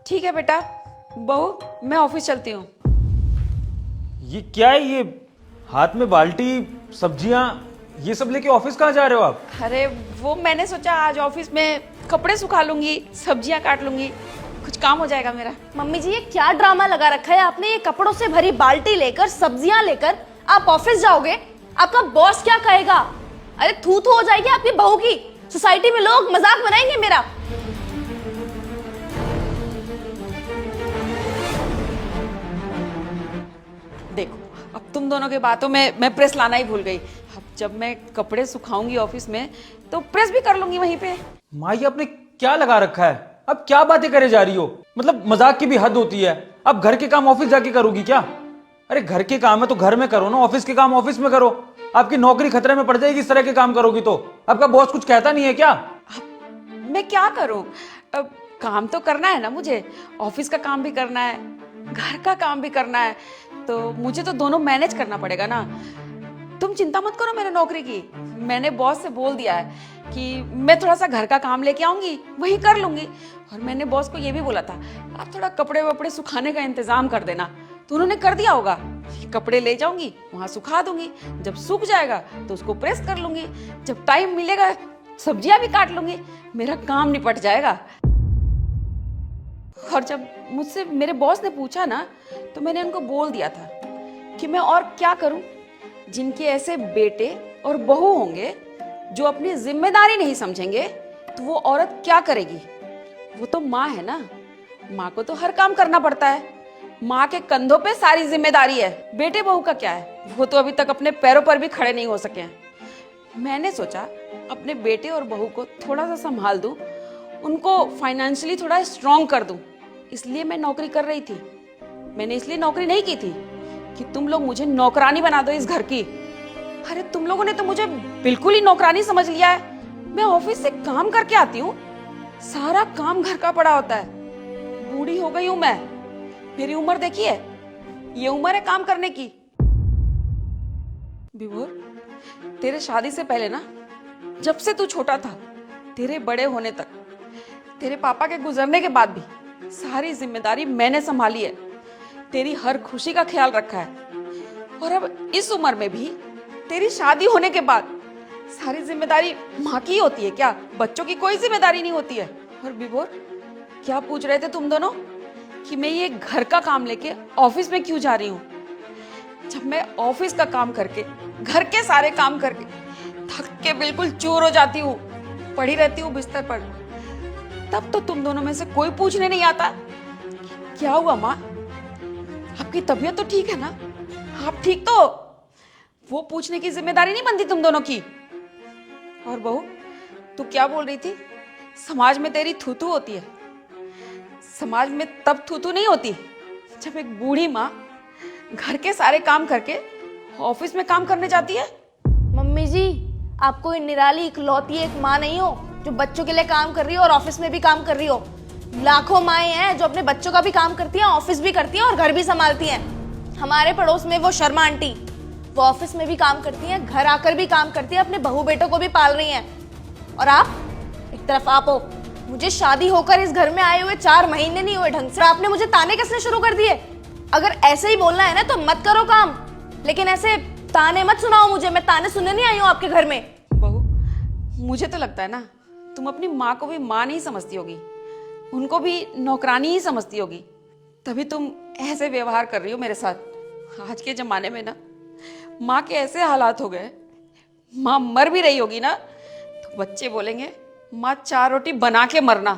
ठीक है बेटा, बहू मैं ऑफिस चलती हूँ। ये क्या है? ये हाथ में बाल्टी, सब्जियां, ये सब लेके ऑफिस कहाँ जा रहे हो आप? अरे वो मैंने सोचा आज ऑफिस में कपड़े सुखा लूंगी, सब्जियां काट लूंगी, कुछ काम हो जाएगा मेरा। मम्मी जी ये क्या ड्रामा लगा रखा है आपने? ये कपड़ों से भरी बाल्टी लेकर, सब्जियां लेकर आप ऑफिस जाओगे? आपका बॉस क्या कहेगा? अरे थू थू हो जाएगी आपकी बहू की। सोसाइटी में लोग मजाक बनाएंगे मेरा। देखो अब तुम दोनों की बातों में मैं प्रेस लाना ही भूल गई। अब जब मैं कपड़े सुखाऊंगी ऑफिस में तो प्रेस भी कर लूंगी वहीं पे। माँ ये आपने क्या लगा रखा है? अब क्या बातें करे जा रही हो? मतलब मजाक की भी हद होती है। अब घर के काम ऑफिस जाके करोगी क्या? अरे घर के काम है तो घर में करो ना, ऑफिस के काम ऑफिस में करो। आपकी नौकरी खतरे में पड़ जाएगी इस तरह के काम करोगी तो। आपका बॉस कुछ कहता नहीं है क्या? मैं क्या करूं? अब काम तो करना है ना मुझे, ऑफिस का काम भी करना है, घर का काम भी करना है, तो मुझे तो दोनों मैनेज करना पड़ेगा ना। तुम चिंता मत करो मेरे नौकरी की, मैंने बॉस से बोल दिया है कि मैं थोड़ा सा घर का काम लेके आऊंगी, वही कर लूंगी। और मैंने बॉस को ये भी बोला था आप थोड़ा कपड़े वपड़े सुखाने का इंतजाम कर देना, तो उन्होंने कर दिया होगा। कपड़े ले जाऊंगी, वहां सुखा दूंगी, जब सूख जाएगा तो उसको प्रेस कर लूंगी, जब टाइम मिलेगा सब्जियां भी काट लूंगी, मेरा काम निपट जाएगा। और जब मुझसे मेरे बॉस ने पूछा ना तो मैंने उनको बोल दिया था कि मैं और क्या करूं, जिनके ऐसे बेटे और बहू होंगे जो अपनी जिम्मेदारी नहीं समझेंगे तो वो औरत क्या करेगी? वो तो माँ है ना, माँ को तो हर काम करना पड़ता है, माँ के कंधों पे सारी जिम्मेदारी है। बेटे बहू का क्या है, वो तो अभी तक अपने पैरों पर भी खड़े नहीं हो सके हैं। मैंने सोचा अपने बेटे और बहू को थोड़ा सा संभाल दूं, उनको फाइनेंशियली थोड़ा स्ट्रॉन्ग कर दूं, इसलिए मैं नौकरी कर रही थी। मैंने इसलिए नौकरी नहीं की थी कि तुम लोग मुझे नौकरानी बना दो इस घर की। अरे तुम लोगों ने तो मुझे बिल्कुल ही नौकरानी समझ लिया है। मैं ऑफिस से काम करके आती हूँ, सारा काम घर का पड़ा होता है। बूढ़ी हो गई हूं मैं, मेरी उम्र देखिए, ये उम्र है काम करने की। विभोर तेरे शादी से पहले ना, जब से तू छोटा था तेरे बड़े होने तक, तेरे पापा के गुजरने के बाद भी सारी जिम्मेदारी मैंने संभाली है, तेरी हर खुशी का ख्याल रखा है। और अब इस उम्र में भी तेरी शादी होने के बाद सारी जिम्मेदारी माँ की होती है क्या? बच्चों की कोई जिम्मेदारी नहीं होती है। और विभोर क्या पूछ रहे थे तुम दोनों कि मैं ये घर का काम लेके ऑफिस में क्यों जा रही हूँ? जब मैं ऑफिस का काम करके, घर के सारे काम करके थक के बिल्कुल चूर हो जाती हूँ, पड़ी रहती हूँ बिस्तर पर, तब तो तुम दोनों में से कोई पूछने नहीं आता क्या हुआ माँ, आपकी तबीयत तो ठीक है ना, आप ठीक तो? वो पूछने की जिम्मेदारी नहीं बनती तुम दोनों की। और बहू तू क्या बोल रही थी? समाज में तेरी थूथू होती है। समाज में तब थूथू नहीं होती जब एक बूढ़ी माँ घर के सारे काम करके ऑफिस में काम करने जाती है। मम्मी जी आप कोई निराली इकलौती एक माँ नहीं हो जो बच्चों के लिए काम कर रही हो और ऑफिस में भी काम कर रही हो। लाखों माएँ हैं जो अपने बच्चों का भी काम करती हैं, ऑफिस भी करती हैं और घर भी संभालती हैं। हमारे पड़ोस में वो शर्मा आंटी, वो ऑफिस में भी काम करती हैं, घर आकर भी काम करती हैं, अपने बहू बेटों को भी पाल रही हैं। और आप एक तरफ आप हो, मुझे शादी होकर इस घर में आए हुए 4 महीने नहीं हुए ढंग से, आपने मुझे ताने कसने शुरू कर दिए। अगर ऐसे ही बोलना है ना तो मत करो काम, लेकिन ऐसे ताने मत सुनाओ मुझे, मैं ताने सुनने नहीं आई हूँ आपके घर में। बहू मुझे तो लगता है ना तुम अपनी माँ को भी माँ नहीं समझती होगी, उनको भी नौकरानी ही समझती होगी, तभी तुम ऐसे व्यवहार कर रही हो मेरे साथ। आज के जमाने में ना माँ के ऐसे हालात हो गए, माँ मर भी रही होगी ना तो बच्चे बोलेंगे माँ 4 रोटी बना के मरना।